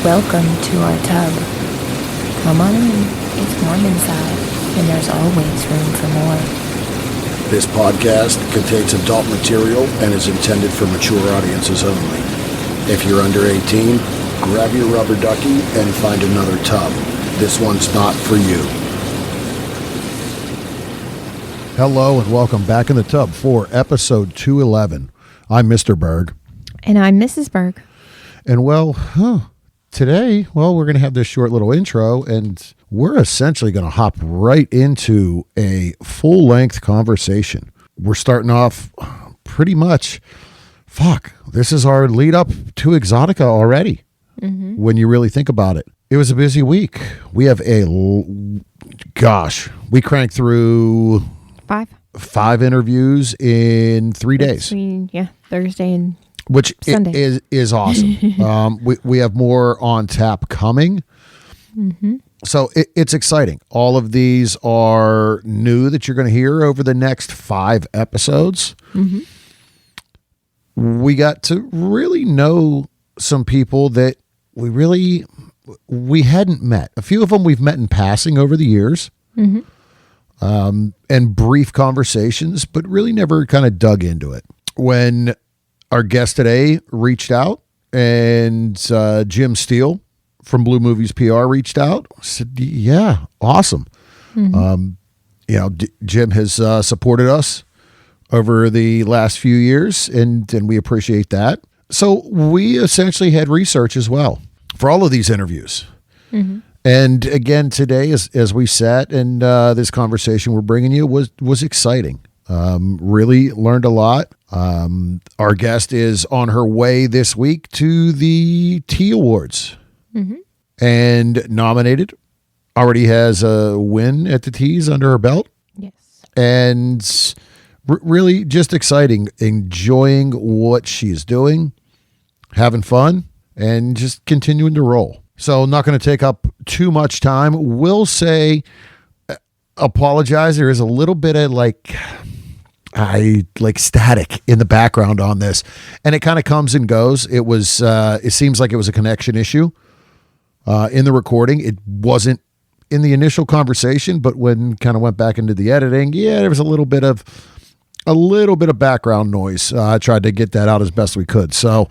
Welcome to our tub. Come on in. It's warm inside, and there's always room for more. This podcast contains adult material and is intended for mature audiences only. If you're under 18, grab your rubber ducky and find another tub. This one's not for you. Hello and welcome back in the tub for episode 211. I'm Mr. Berg. And I'm Mrs. Berg. And today, we're going to have this short little intro, and we're essentially going to hop right into a full-length conversation. We're starting off pretty much, this is our lead up to Exotica already, when you really think about it. It was a busy week. We have we cranked through... Five interviews in 3 days. Thursday and which Sunday. is awesome. We have more on tap coming. So it's exciting. All of these are new that you're going to hear over the next 5 episodes. We got to really know some people that we hadn't met. A few of them we've met in passing over the years. And brief conversations, but really never kind of dug into it. When our guest today reached out and Jim Steele from Blue Movies PR reached out, I said, yeah, awesome. Jim has supported us over the last few years, and we appreciate that. So we essentially had research as well for all of these interviews. And again, today, as we sat and this conversation we're bringing you was exciting. Really learned a lot. Our guest is on her way this week to the T Awards and nominated. Already has a win at the T's under her belt. Yes. And really just exciting, enjoying what she's doing, having fun, and just continuing to roll. So not going to take up too much time. We'll say, apologize. There is a little bit of static in the background on this, and it kind of comes and goes. It seems like it was a connection issue in the recording. It wasn't in the initial conversation, but when kind of went back into the editing, there was a little bit of background noise. I tried to get that out as best we could. So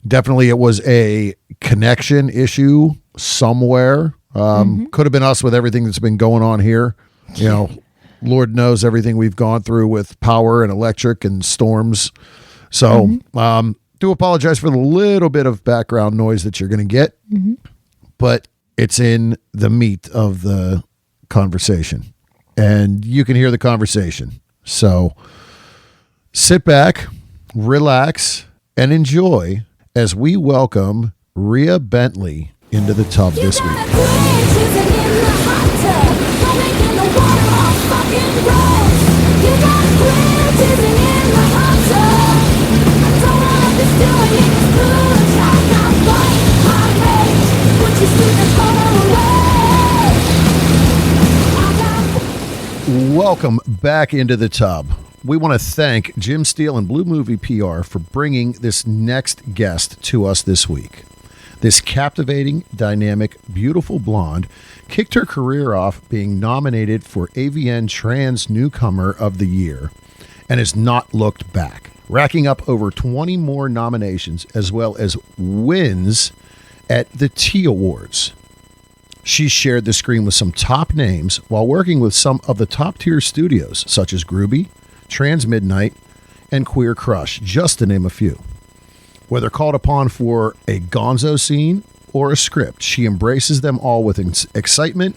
definitely it was a connection issue somewhere. Could have been us with everything that's been going on here. Lord knows everything we've gone through with power and electric and storms. So do apologize for the little bit of background noise that you're going to get, but it's in the meat of the conversation and you can hear the conversation. So sit back, relax, and enjoy as we welcome Ria Bentley into the tub this week. Welcome back into the tub. We want to thank Jim Steele and Blue Movie PR for bringing this next guest to us this week. This captivating, dynamic, beautiful blonde kicked her career off being nominated for AVN Trans Newcomer of the Year and has not looked back, racking up over 20 more nominations as well as wins at the T Awards. She shared the screen with some top names while working with some of the top-tier studios such as Groovy, Trans Midnight, and Queer Crush, just to name a few. Whether called upon for a gonzo scene or a script, she embraces them all with excitement,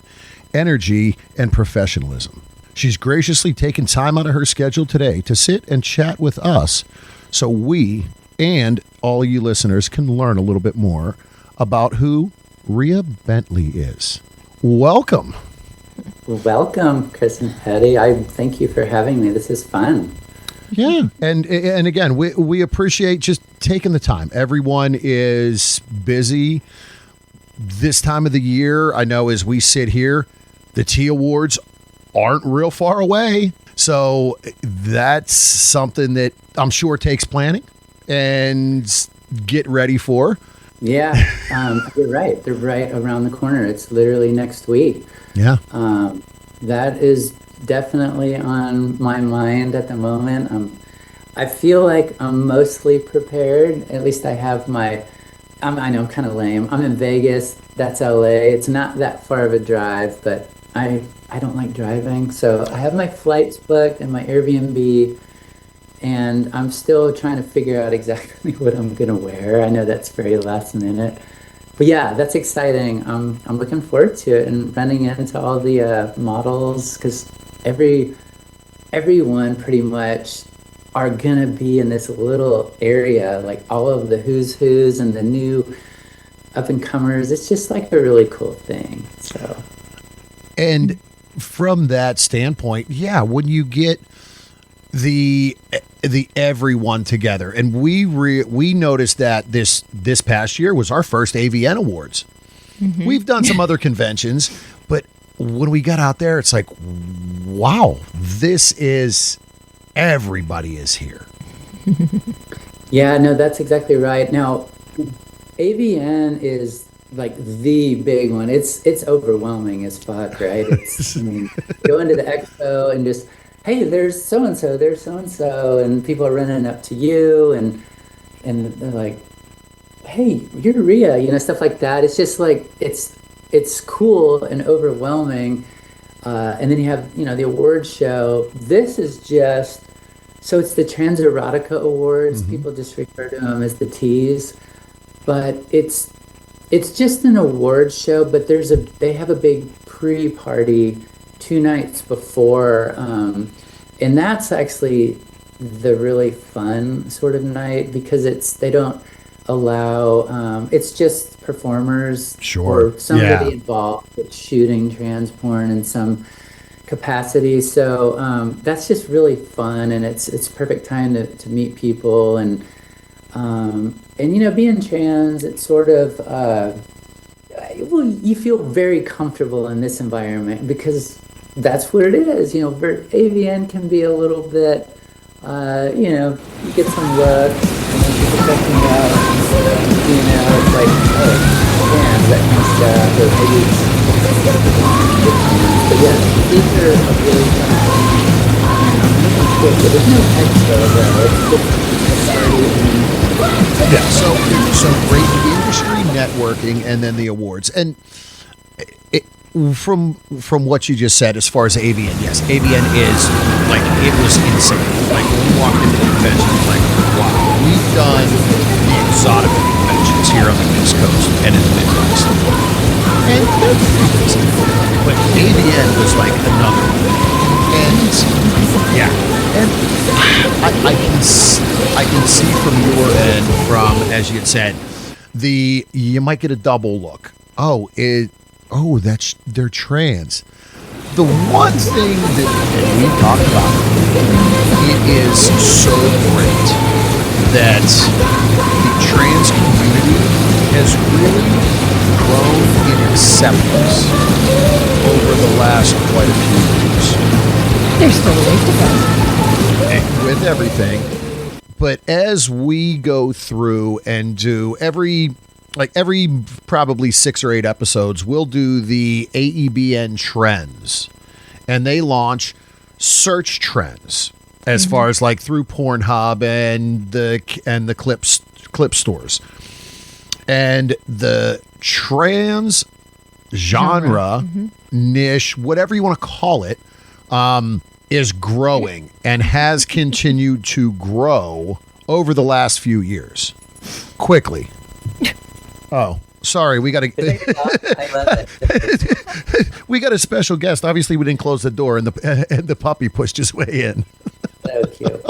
energy, and professionalism. She's graciously taken time out of her schedule today to sit and chat with us so we and all you listeners can learn a little bit more about who Ria Bentley is. Welcome. Welcome, Chris and Patty. I thank you for having me. This is fun. Yeah. And again, we appreciate just taking the time. Everyone is busy this time of the year. I know as we sit here, the T Awards aren't real far away. So that's something that I'm sure takes planning and get ready for. Yeah, you're right. They're right around the corner. It's literally next week. Yeah. That is definitely on my mind at the moment. I feel like I'm mostly prepared. At least I have my. I know I'm kind of lame. I'm in Vegas. That's LA. It's not that far of a drive, but I don't like driving, so I have my flights booked and my Airbnb, and I'm still trying to figure out exactly what I'm gonna wear. I know that's very last minute, but yeah, that's exciting. I'm looking forward to it and running into all the models because everyone pretty much are gonna be in this little area, like all of the who's who's and the new up and comers. It's just like a really cool thing. So, And from that standpoint, yeah, when you get the everyone together, and we noticed that this past year was our first AVN Awards. We've done some other conventions, but when we got out there, it's like, wow, this is everybody is here. yeah, no, that's exactly right. Now, AVN is like the big one. It's overwhelming as fuck, right? It's I mean, go into the expo and just, hey, there's so and so, there's so and so, and people are running up to you and they're like, hey, you're Ria, stuff like that. It's just like it's cool and overwhelming. And then you have, the awards show. This is just so it's the Trans Erotica Awards. People just refer to them as the T's, but it's just an awards show. But they have a big pre-party 2 nights before, and that's actually the really fun sort of night because they don't allow it's just performers Sure. or somebody Yeah. involved with shooting trans porn in some capacity. So that's just really fun, and it's perfect time to meet people and being trans, it's sort of well, you feel very comfortable in this environment because that's what it is. AVN can be a little bit, you get some looks, and people checking you out, it's like, oh, trans, that kind of stuff, or maybe but yeah, these are a really fun. There's no extra though. It's just a party. Yeah. So great industry networking, and then the awards. And from what you just said, as far as AVN, yes, AVN is like it was insane. Like when we walked into the convention, like wow, we've done the exotic conventions here on the East Coast and in the Midwest, and they're pretty decent. But AVN was like another one. And yeah, and I can see from your end, from as you had said, you might get a double look. They're trans. The one thing that and we talked about, it is so great that the trans community has really grown in acceptance over the last quite a few years. There's still a ways to go. With everything. But as we go through and do every probably 6 or 8 episodes, we'll do the AEBN trends, and they launch search trends as far as like through Pornhub and the clip stores, and the trans genre niche, whatever you want to call it, is growing and has continued to grow over the last few years quickly. Oh, sorry. We got I love it. we got a special guest. Obviously, we didn't close the door, and the puppy pushed his way in. So cute.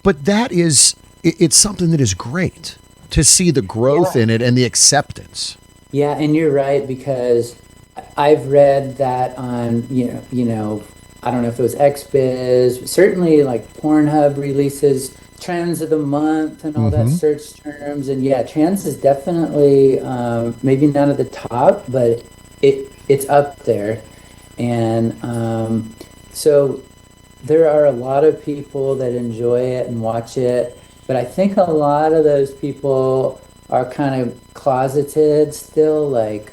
But it's something that is great to see the growth in it and the acceptance. Yeah, and you're right because I've read that on I don't know if it was XBiz, certainly like Pornhub releases trends of the month and all that search terms, and yeah, trans is definitely maybe not at the top, but it's up there, and so there are a lot of people that enjoy it and watch it, but I think a lot of those people are kind of closeted still, like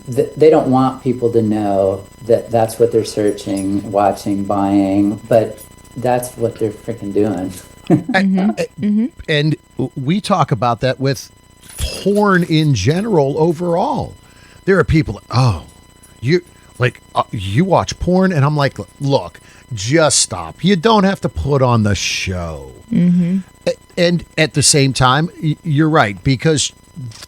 they don't want people to know that that's what they're searching, watching, buying, but that's what they're freaking doing. And we talk about that with porn in general overall. There are people, oh, you watch porn, and I'm like, look, just stop. You don't have to put on the show. And at the same time, you're right, because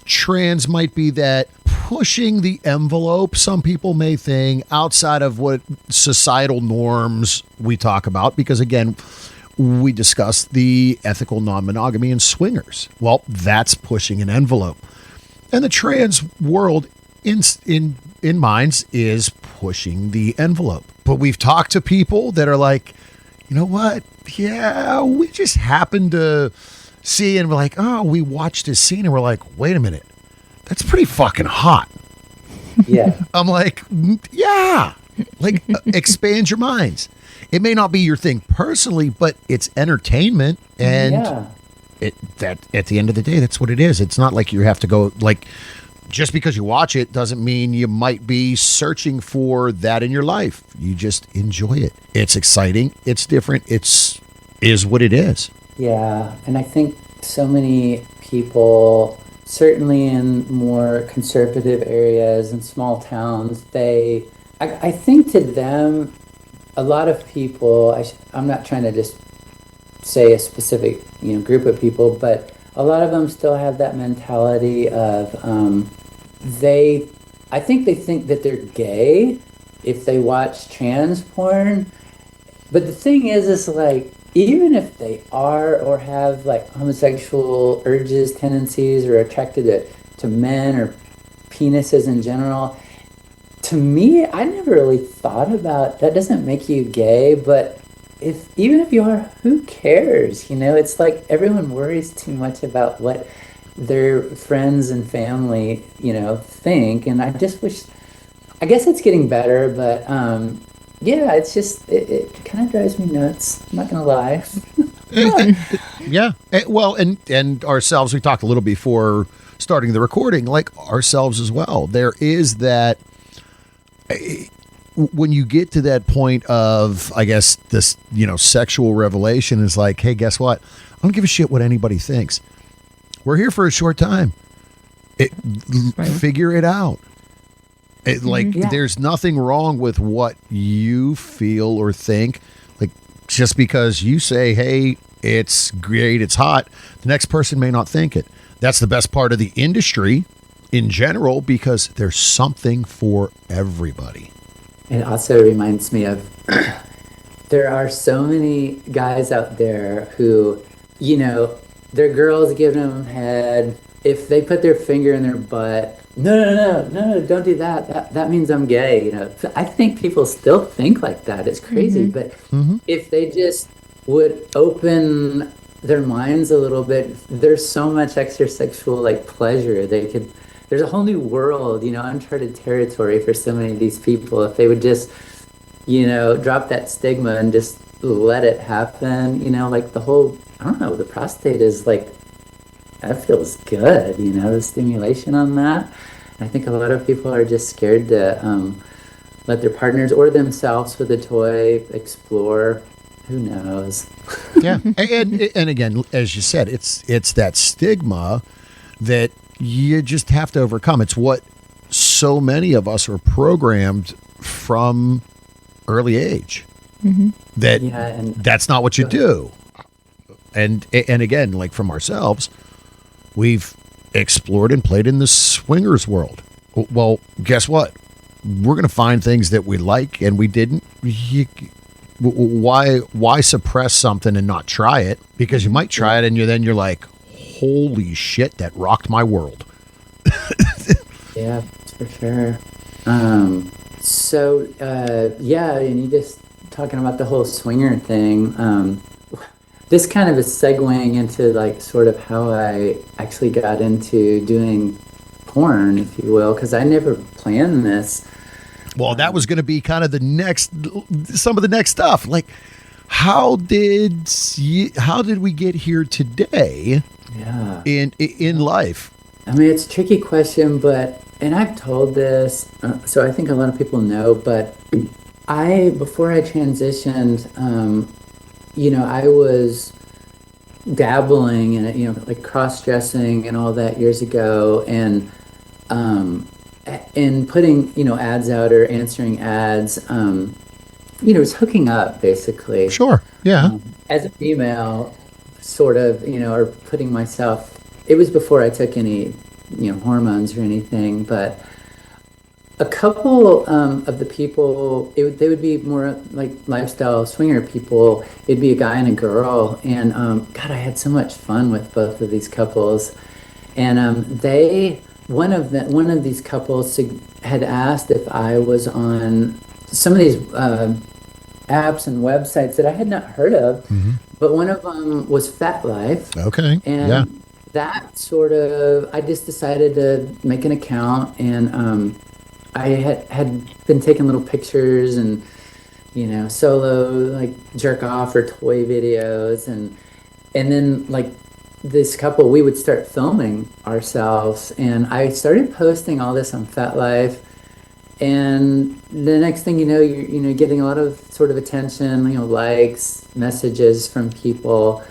trans might be that pushing the envelope, some people may think, outside of what societal norms we talk about, because again, we discussed the ethical non-monogamy and swingers. Well, that's pushing an envelope. And the trans world in minds is pushing the envelope. But we've talked to people that are like, you know what? Yeah, we just happened to see, and we're like, oh, we watched this scene, and we're like, wait a minute, that's pretty fucking hot. Yeah. I'm like, yeah, like expand your minds. It may not be your thing personally, but it's entertainment, and that at the end of the day, that's what it is. It's not like you have to go, like, just because you watch it doesn't mean you might be searching for that in your life. You just enjoy it. It's exciting. It's different. Is what it is. Yeah, and I think so many people, certainly in more conservative areas and small towns, I think to them, a lot of people, I'm not trying to just say a specific group of people, but a lot of them still have that mentality of I think they think that they're gay if they watch trans porn. But the thing is like, even if they are or have like homosexual urges, tendencies, or attracted to men or penises in general, to me, I never really thought about that. Doesn't make you gay, but even if you are, who cares? It's like everyone worries too much about what their friends and family, think. And I just wish, I guess it's getting better, but yeah, it's just, it kind of drives me nuts. I'm not going to lie. Yeah. Well, and ourselves, we talked a little before starting the recording, like ourselves as well. There is that, when you get to that point of, I guess, this, sexual revelation is like, hey, guess what? I don't give a shit what anybody thinks. We're here for a short time. Figure it out. There's nothing wrong with what you feel or think. Like, just because you say, hey, it's great, it's hot, the next person may not think it. That's the best part of the industry in general, because there's something for everybody. It also reminds me of there are so many guys out there who, their girls giving them head. If they put their finger in their butt, no, don't do that. That means I'm gay. I think people still think like that. It's crazy. But if they just would open their minds a little bit, there's so much extra sexual pleasure. There's a whole new world, uncharted territory for so many of these people. If they would just, drop that stigma and just let it happen, the whole, I don't know, the prostate is that feels good, the stimulation on that. I think a lot of people are just scared to let their partners or themselves with a toy explore. Who knows? Yeah. And again, as you said, it's that stigma that you just have to overcome. It's what so many of us are programmed from early age. That's not what you do. And again, like from ourselves, we've explored and played in the swingers world. Well, guess what? We're going to find things that we like and we didn't. Why suppress something and not try it? Because you might try it and you're like, holy shit, that rocked my world. Yeah, for sure. And you just talking about the whole swinger thing. This kind of is segueing into sort of how I actually got into doing porn, if you will, because I never planned this. Well, that was going to be kind of some of the next stuff. Like, how did we get here today Yeah. in life? I mean, it's a tricky question, and I've told this, so I think a lot of people know, but before I transitioned, I was dabbling in it, like cross-dressing and all that years ago, and putting, ads out or answering ads, was hooking up basically. Sure. Yeah. As a female, sort of, or putting myself, it was before I took any, hormones or anything, but a couple of the people, they would be more like lifestyle swinger people. It'd be a guy and a girl, and God, I had so much fun with both of these couples. And one of these couples had asked if I was on some of these apps and websites that I had not heard of, but one of them was Fat Life. Okay. And yeah. that sort of, I just decided to make an account, and I had been taking little pictures and, solo like jerk off or toy videos, and then like this couple, we would start filming ourselves, and I started posting all this on Fat Life, and the next thing you know, you're getting a lot of sort of attention, likes, messages from people,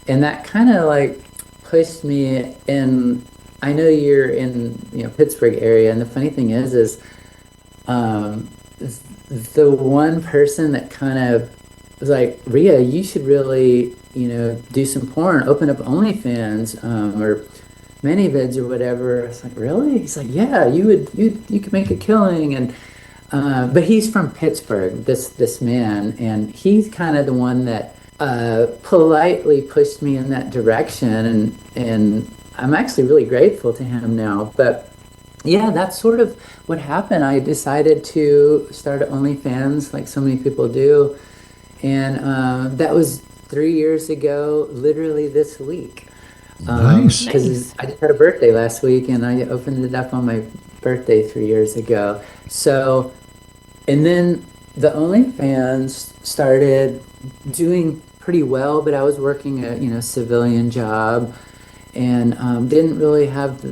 and that kind of like pushed me. And I know you're in Pittsburgh area, and the funny thing is the one person that kind of was like, Ria, you should really do some porn, open up OnlyFans, or ManyVids or whatever. I was like, really? He's like, yeah, you could make a killing. And but he's from Pittsburgh, this man, and he's kind of the one that politely pushed me in that direction, and I'm actually really grateful to him now. But yeah, that's sort of what happened. I decided to start OnlyFans like so many people do, and that was 3 years ago, literally this week. Nice. Because I just had a birthday last week, and I opened it up on my birthday 3 years ago. So, and then the OnlyFans started doing pretty well, but I was working a civilian job, and didn't really have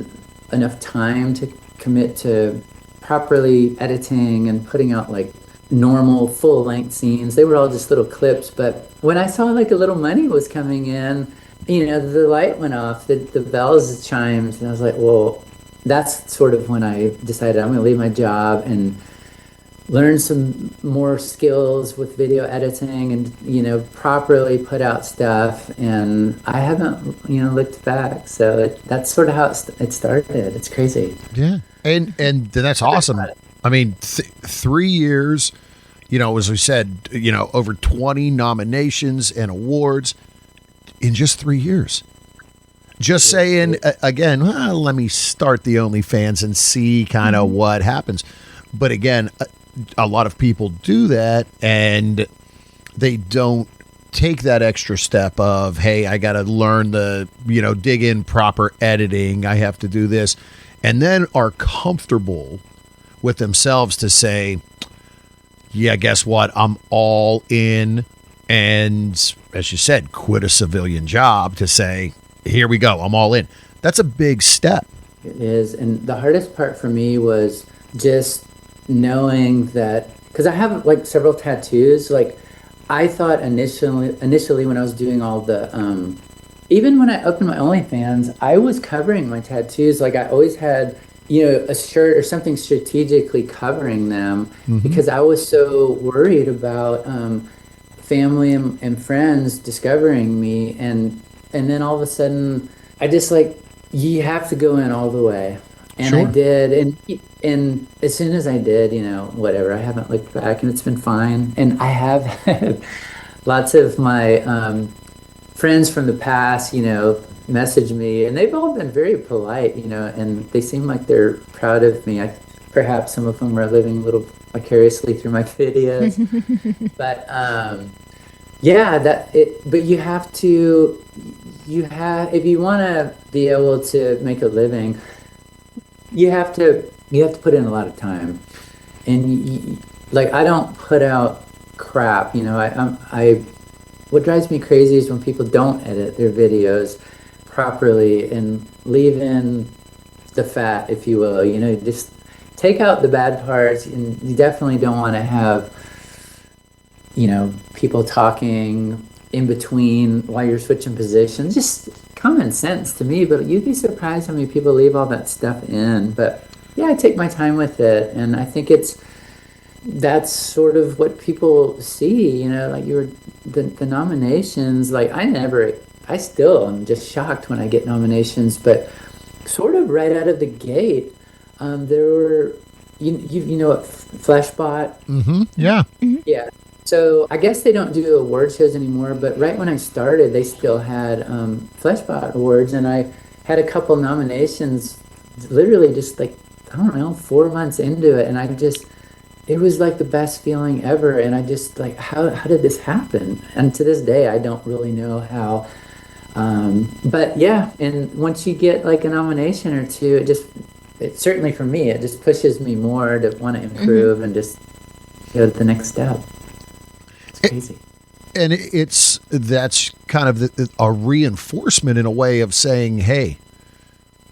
enough time to commit to properly editing and putting out like normal full-length scenes. They were all just little clips, but when I saw like a little money was coming in, the light went off, the bells chimed, and I was like, well, that's sort of when I decided I'm going to leave my job and learn some more skills with video editing and, properly put out stuff. And I haven't, looked back. So that's sort of how it started. It's crazy. Yeah. And that's awesome. I mean, 3 years, as we said, over 20 nominations and awards in just 3 years. Just saying, again, well, let me start the OnlyFans and see kind of what happens. But again, a lot of people do that, and they don't take that extra step of, hey, I got to learn dig in proper editing. I have to do this. And then are comfortable with themselves to say, yeah, guess what? I'm all in. And as you said, quit a civilian job to say, here we go. I'm all in. That's a big step. It is. And the hardest part for me was just knowing that, because I have like several tattoos. Like I thought initially when I was doing all the, even when I opened my OnlyFans, I was covering my tattoos. Like I always had, a shirt or something strategically covering them, because I was so worried about family and friends discovering me. And then all of a sudden, I just like, you have to go in all the way. And Sure. I did. And as soon as I did, whatever, I haven't looked back, and it's been fine. And I have had lots of my friends from the past, message me, and they've all been very polite, and they seem like they're proud of me. Perhaps some of them are living a little vicariously through my videos. But yeah, but you have to, if you want to be able to make a living, you have to put in a lot of time. And like, I don't put out crap, I what drives me crazy is when people don't edit their videos properly and leave in the fat, if you will. Just take out the bad parts, and you definitely don't want to have, people talking in between while you're switching positions. Just common sense to me, but you'd be surprised how many people leave all that stuff in. But yeah, I take my time with it, and I think that's sort of what people see, like the nominations. Like I still am just shocked when I get nominations, but sort of right out of the gate, there were, you know what Flashbot? Yeah. Yeah. So I guess they don't do award shows anymore, but right when I started, they still had Fleshbot Awards, and I had a couple nominations, literally just like, I don't know, 4 months into it, and it was like the best feeling ever, and I just like, how did this happen? And to this day, I don't really know how. But yeah, and once you get like a nomination or two, it certainly for me, it just pushes me more to want to improve and just go to the next step. Crazy. And that's kind of a reinforcement in a way of saying, hey,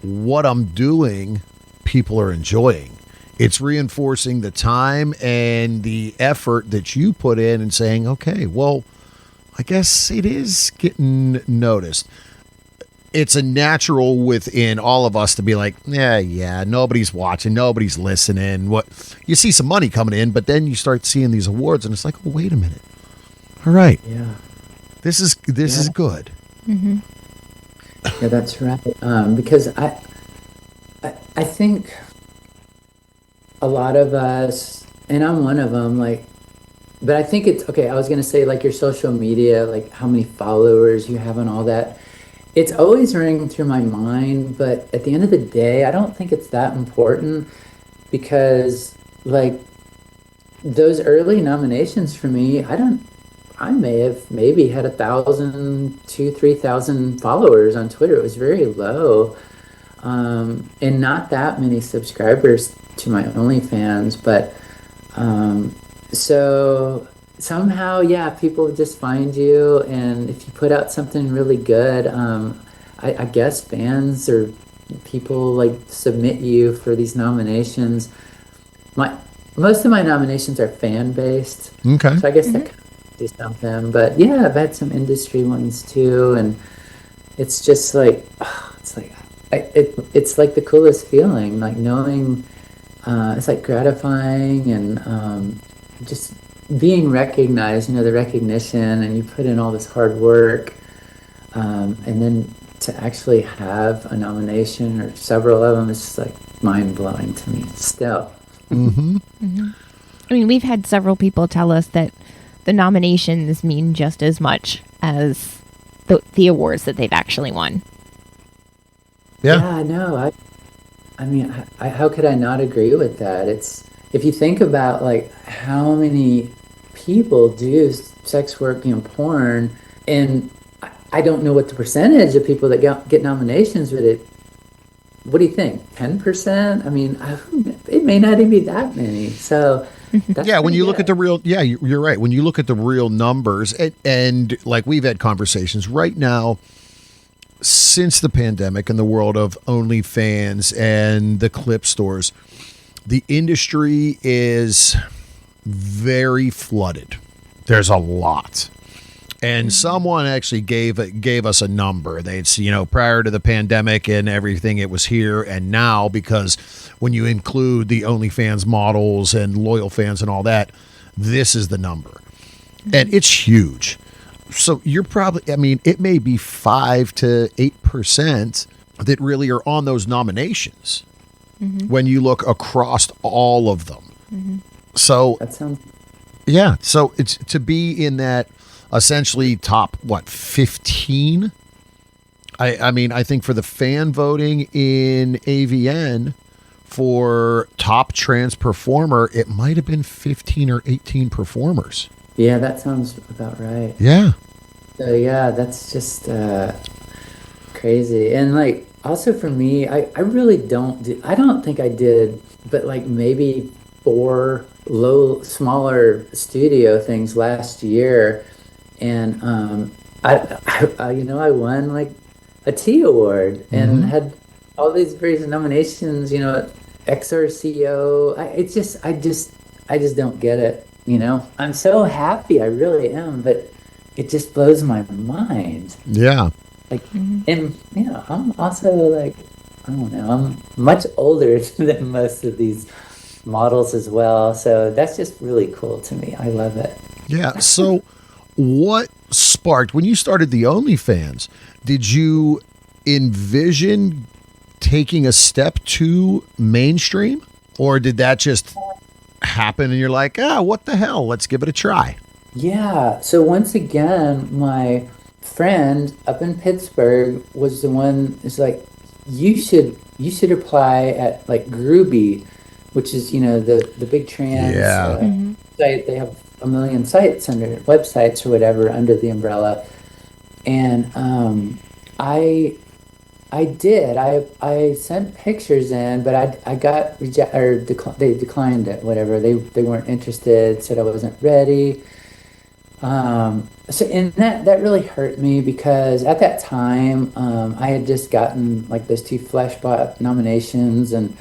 what I'm doing, people are enjoying. It's reinforcing the time and the effort that you put in and saying, okay, well, I guess it is getting noticed. It's a natural within all of us to be like, yeah, nobody's watching, nobody's listening. What you see some money coming in, but then you start seeing these awards and it's like, oh, wait a minute. All right. Yeah. This is good. Mm-hmm. Yeah, that's right. Because I think a lot of us, and I'm one of them, but I think it's okay. I was gonna say like your social media, like how many followers you have and all that. It's always ringing through my mind, but at the end of the day, I don't think it's that important, because like those early nominations for me, I may have maybe had 1,000, 2,000, 3,000 followers on Twitter. It was very low, and not that many subscribers to my OnlyFans. But so somehow, yeah, people just find you, and if you put out something really good, I guess fans or people like submit you for these nominations. Most of my nominations are fan based, Okay. so I guess that do something. But yeah, I've had some industry ones too, and it's just like it's like the coolest feeling, like knowing it's like gratifying, and just being recognized, the recognition, and you put in all this hard work, and then to actually have a nomination or several of them is just like mind-blowing to me still. I mean, we've had several people tell us that the nominations mean just as much as the awards that they've actually won. Yeah. I know. I mean, how could I not agree with that? It's, if you think about like how many people do sex work and porn, and I don't know what the percentage of people that get nominations with it. What do you think? 10%? I mean, it may not even be that many. So that's When you good. look at the real, you're right. When you look at the real numbers, and like we've had conversations right now, since the pandemic and the world of OnlyFans and the clip stores, the industry is very flooded. There's a lot. And someone actually gave us a number. They'd, prior to the pandemic and everything, it was here. And now, because when you include the OnlyFans models and loyal fans and all that, this is the number. And it's huge. So you're probably, it may be 5 to 8% that really are on those nominations when you look across all of them. So That sounds. yeah, so it's to be in that essentially top 15. I think for the fan voting in AVN for top trans performer, it might have been 15 or 18 performers. Yeah, that sounds about right. Yeah. So yeah, that's just crazy. And like also for me, I really I don't think I did, but like maybe 4 smaller studio things last year. and I won like a T award and had all these various nominations. XRCO. I just don't get it. I'm so happy, I really am, but it just blows my mind. Yeah. Like, and I'm also like, I don't know, I'm much older than most of these models as well. So that's just really cool to me. I love it. Yeah. So, what sparked when you started the OnlyFans? Did you envision taking a step to mainstream, or did that just happen and you're like, what the hell? Let's give it a try. Yeah. So once again, my friend up in Pittsburgh was the one is like, you should apply at like Groovy, which is the big trans site. They have a million sites under websites or whatever under the umbrella, and I did. I sent pictures in, but I got they declined it. Whatever, they weren't interested. Said I wasn't ready. So and that really hurt me because at that time I had just gotten like those 2 Fleshbot nominations, and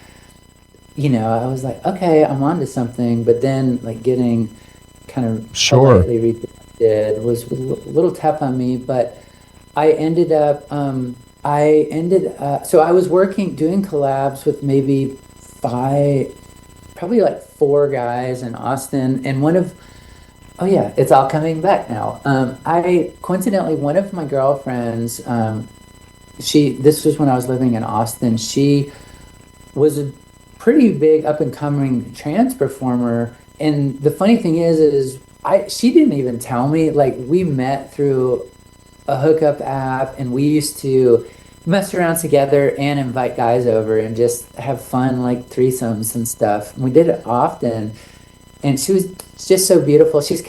I was like, okay, I'm onto something. But then like getting kind of politely rejected was a little tough on me. But I ended up so I was doing collabs with maybe 5, probably like 4 guys in Austin, and oh yeah, it's all coming back now. I coincidentally, one of my girlfriends, this was when I was living in Austin. She was a pretty big up and coming trans performer, and the funny thing is she didn't even tell me. Like, we met through a hookup app, and we used to mess around together and invite guys over and just have fun, like threesomes and stuff. And we did it often, and she was just so beautiful. She's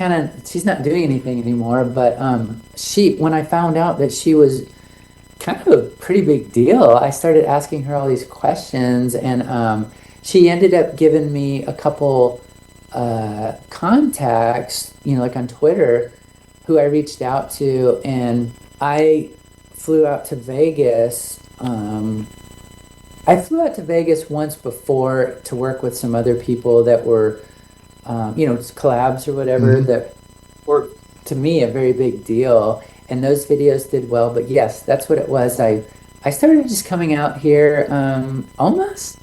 not doing anything anymore, but when I found out that she was kind of a pretty big deal, I started asking her all these questions, and she ended up giving me a couple contacts, like on Twitter, who I reached out to, and I flew out to Vegas. I flew out to Vegas once before to work with some other people that were, collabs or whatever, that were, to me, a very big deal. And those videos did well. But yes, that's what it was. I started just coming out here almost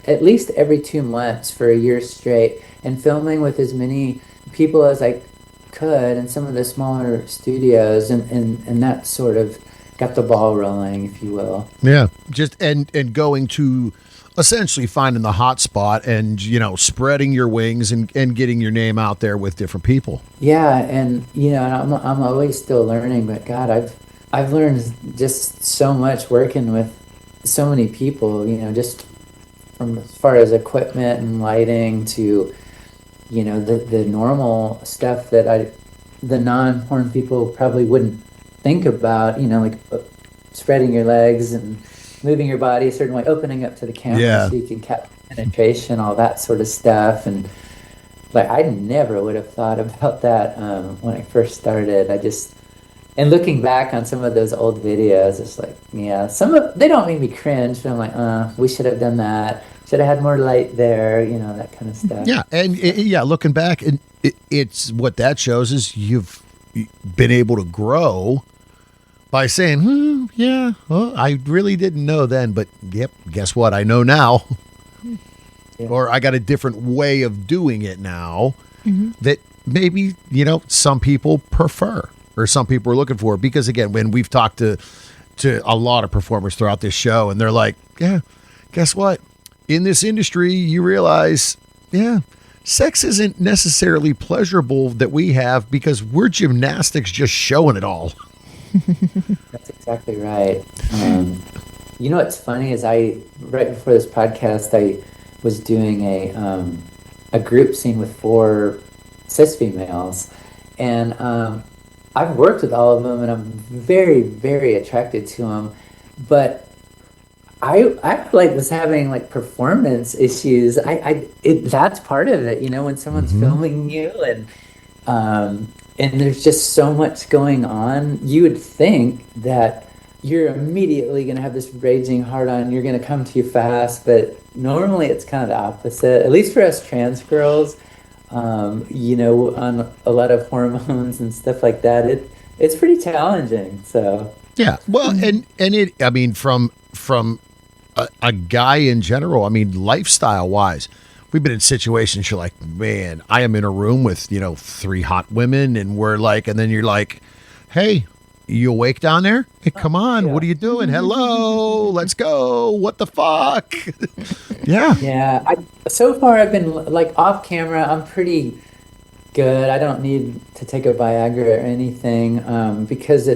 at least every 2 months for a year straight and filming with as many people as I could in some of the smaller studios. And that sort of got the ball rolling, if you will. Yeah. Just and going to essentially finding the hot spot and, spreading your wings and getting your name out there with different people. Yeah. And, I'm always still learning, but God, I've learned just so much working with so many people, just from as far as equipment and lighting to, the normal stuff that the non-porn people probably wouldn't think about, like spreading your legs and moving your body a certain way, opening up to the camera so you can capture penetration, all that sort of stuff. And like, I never would have thought about that when I first started. And looking back on some of those old videos, it's like, they don't make me cringe, but I'm like, we should have done that. Should have had more light there, that kind of stuff. Yeah. And looking back, it's what that shows is you've been able to grow by saying, I really didn't know then, but yep, guess what? I know now. Yeah. Or I got a different way of doing it now that maybe, some people prefer or some people are looking for. Because again, when we've talked to a lot of performers throughout this show, and they're like, guess what? In this industry, you realize, sex isn't necessarily pleasurable that we have because we're gymnastics just showing it all. That's exactly right. What's funny is right before this podcast, I was doing a group scene with 4 cis females, and I've worked with all of them, and I'm very, very attracted to them, but I was having like performance issues. That's part of it, when someone's filming you, and and there's just so much going on. You would think that you're immediately going to have this raging hard on. You're going to come to you fast, but normally it's kind of the opposite. At least for us trans girls, on a lot of hormones and stuff like that, it's pretty challenging. So yeah, well, and it, I mean, from a guy in general, I mean, lifestyle wise, we've been in situations you're like, man, I am in a room with 3 hot women, and we're like, and then you're like, hey, you awake down there? Hey, come on, yeah. What are you doing? Hello, let's go. What the fuck? Yeah. Yeah, so far I've been like off camera. I'm pretty good. I don't need to take a Viagra or anything because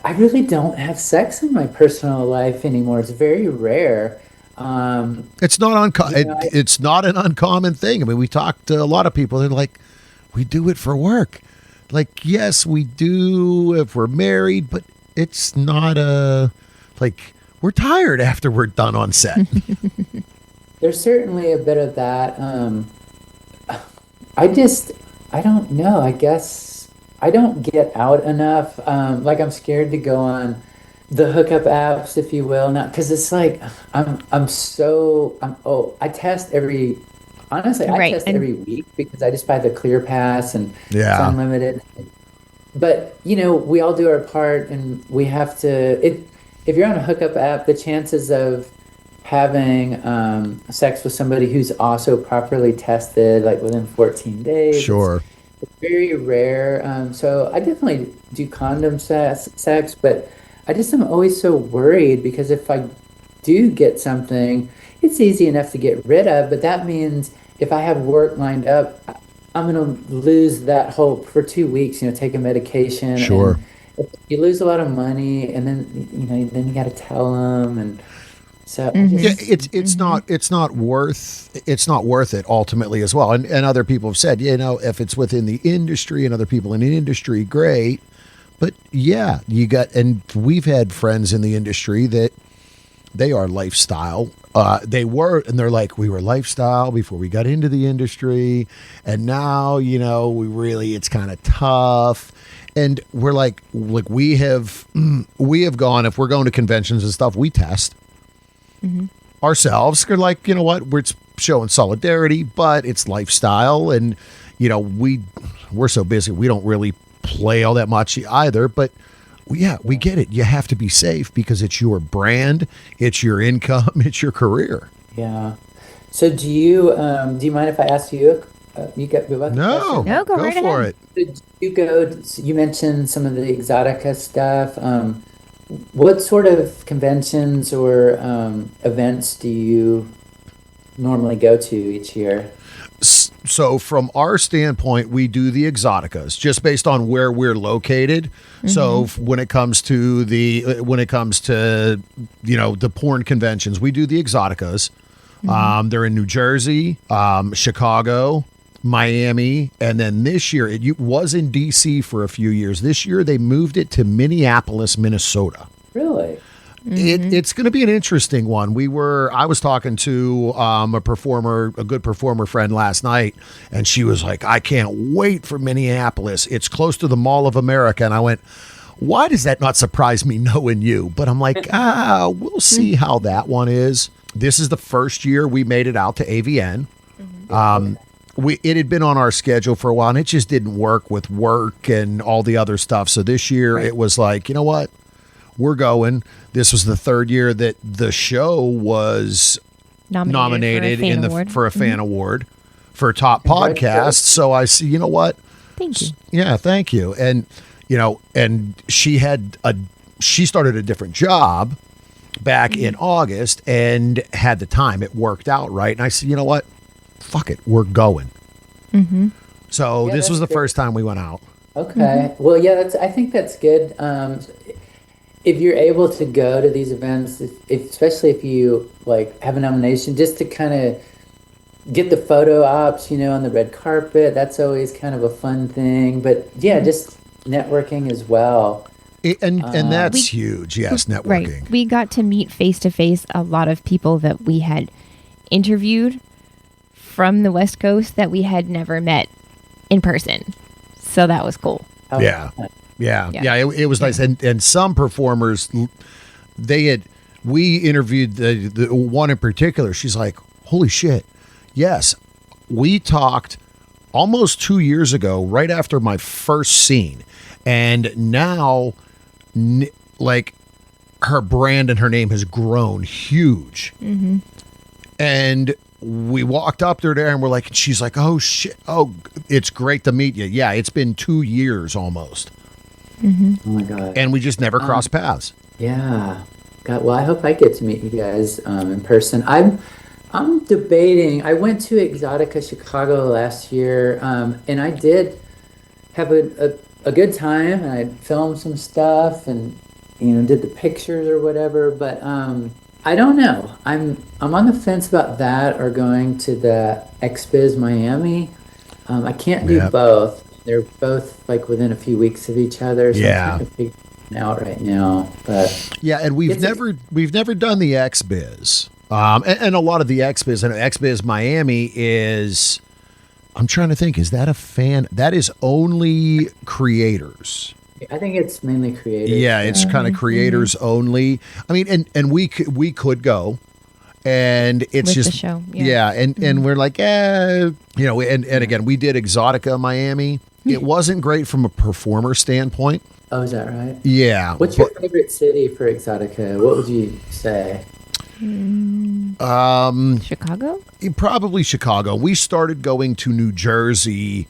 I really don't have sex in my personal life anymore. It's very rare. It's not it's not an uncommon thing. I mean, we talked to a lot of people. They're like, we do it for work. Like, yes, we do if we're married, but it's not we're tired after we're done on set. There's certainly a bit of that. I don't know. I guess I don't get out enough. I'm scared to go on the hookup apps, if you will, not because it's like I test every. Honestly, I test every week because I just buy the Clear Pass and it's unlimited. But we all do our part, and we have to. If you're on a hookup app, the chances of having sex with somebody who's also properly tested, like within 14 days, sure, it's very rare. So I definitely do condom sex, but I just am always so worried because if I do get something, it's easy enough to get rid of, but that means if I have work lined up, I'm going to lose that hope for 2 weeks, take a medication. Sure. And you lose a lot of money, and then, then you got to tell them. And so it's not worth it ultimately as well. And other people have said, if it's within the industry and other people in the industry, great. But yeah, and we've had friends in the industry that they are lifestyle. They're like, we were lifestyle before we got into the industry. And now, it's kind of tough. And we're like we have gone, if we're going to conventions and stuff, we test ourselves. We're like, you know what, we're showing solidarity, but it's lifestyle. And, we're so busy. We don't really play all that much either, but yeah, we get it. You have to be safe because it's your brand, it's your income, it's your career. Yeah. So do you mind if I ask you? You got no, go right for ahead. it. You mentioned some of the exotica stuff. What sort of conventions or events do you normally go to each year? So from our standpoint, we do the exoticas just based on where we're located. So when it comes to the porn conventions, we do the exoticas. They're in New Jersey, Chicago, Miami, and then this year it was in DC for a few years. This year they moved it to Minneapolis, Minnesota. Really? It's going to be an interesting one. I was talking to a good performer friend last night, and she was like, I can't wait for Minneapolis. It's close to the Mall of America. And I went, why does that not surprise me knowing you? But I'm like, we'll see how that one is. This is the first year we made it out to AVN. It had been on our schedule for a while, and it just didn't work with work and all the other stuff. So this year it was like, you know what? We're going. This was the third year that the show was nominated for a fan award for top podcast. So I see, you know what? Thank you. Yeah, thank you. And and she started a different job back in August and had the time. It worked out right. And I said, you know what? Fuck it, we're going. So this was the first time we went out. Okay. Well, yeah, I think that's good. If you're able to go to these events, especially if you have a nomination, just to kind of get the photo ops, on the red carpet, that's always kind of a fun thing. But yeah, just networking as well. And that's huge. Yes, networking. Right. We got to meet face to face a lot of people that we had interviewed from the West Coast that we had never met in person. So that was cool. Yeah. It was nice. And some performers, we interviewed the one in particular. She's like, holy shit. Yes. We talked almost 2 years ago, right after my first scene. And now, like, her brand and her name has grown huge. Mm-hmm. And we walked up there and we're like, she's like, oh shit. Oh, it's great to meet you. Yeah. It's been 2 years almost. Mm-hmm. Oh my God. And we just never crossed paths. Yeah. God, well, I hope I get to meet you guys in person. I'm debating. I went to Exotica Chicago last year, and I did have a good time. And I filmed some stuff, and did the pictures or whatever. But I don't know. I'm on the fence about that or going to the XBiz Miami. I can't do both. They're both like within a few weeks of each other. So I'm trying to figure it out right now. But yeah, and we've never done the XBiz. And a lot of the XBiz, and XBiz Miami is, I'm trying to think, is that a fan? That is only creators. I think it's mainly creators. Yeah, it's kind of creators only. I mean, and we could go, and it's With just the show. And we're like, and again, we did Exotica Miami. It wasn't great from a performer standpoint. Oh, is that right? Yeah. What's your favorite city for Exotica? What would you say? Chicago? Probably Chicago. We started going to New Jersey,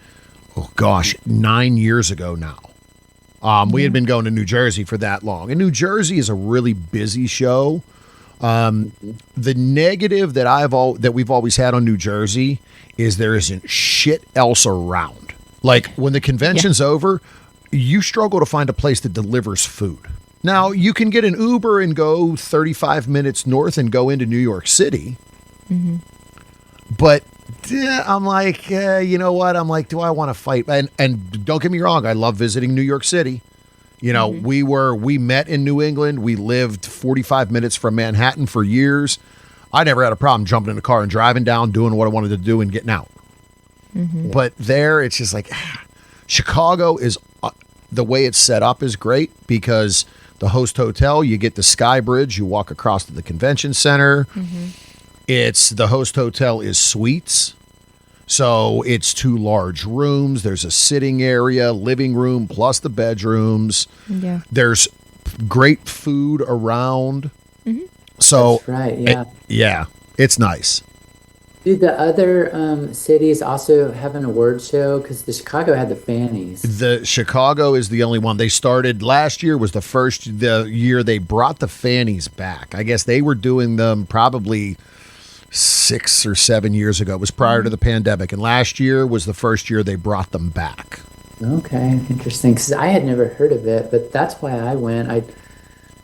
9 years ago now. We had been going to New Jersey for that long. And New Jersey is a really busy show. The negative that we've always had on New Jersey is there isn't shit else around. Like when the convention's over, you struggle to find a place that delivers food. Now, you can get an Uber and go 35 minutes north and go into New York City. Mm-hmm. But I'm like, you know what? I'm like, do I want to fight? And don't get me wrong, I love visiting New York City. We met in New England. We lived 45 minutes from Manhattan for years. I never had a problem jumping in a car and driving down, doing what I wanted to do and getting out. Mm-hmm. But there, it's just like, Chicago is, the way it's set up is great because the host hotel, you get the Sky Bridge, you walk across to the convention center. Mm-hmm. The host hotel is suites. So it's 2 large rooms. There's a sitting area, living room, plus the bedrooms. Yeah. There's great food around. Mm-hmm. So that's right. Yeah. It's nice. Do the other cities also have an award show? Because the Chicago had the Fannies. The Chicago is the only one. They started last year was the year they brought the Fannies back. I guess they were doing them probably 6 or 7 years ago. It was prior to the pandemic. And last year was the first year they brought them back. Okay, interesting. Because I had never heard of it, but that's why I went. I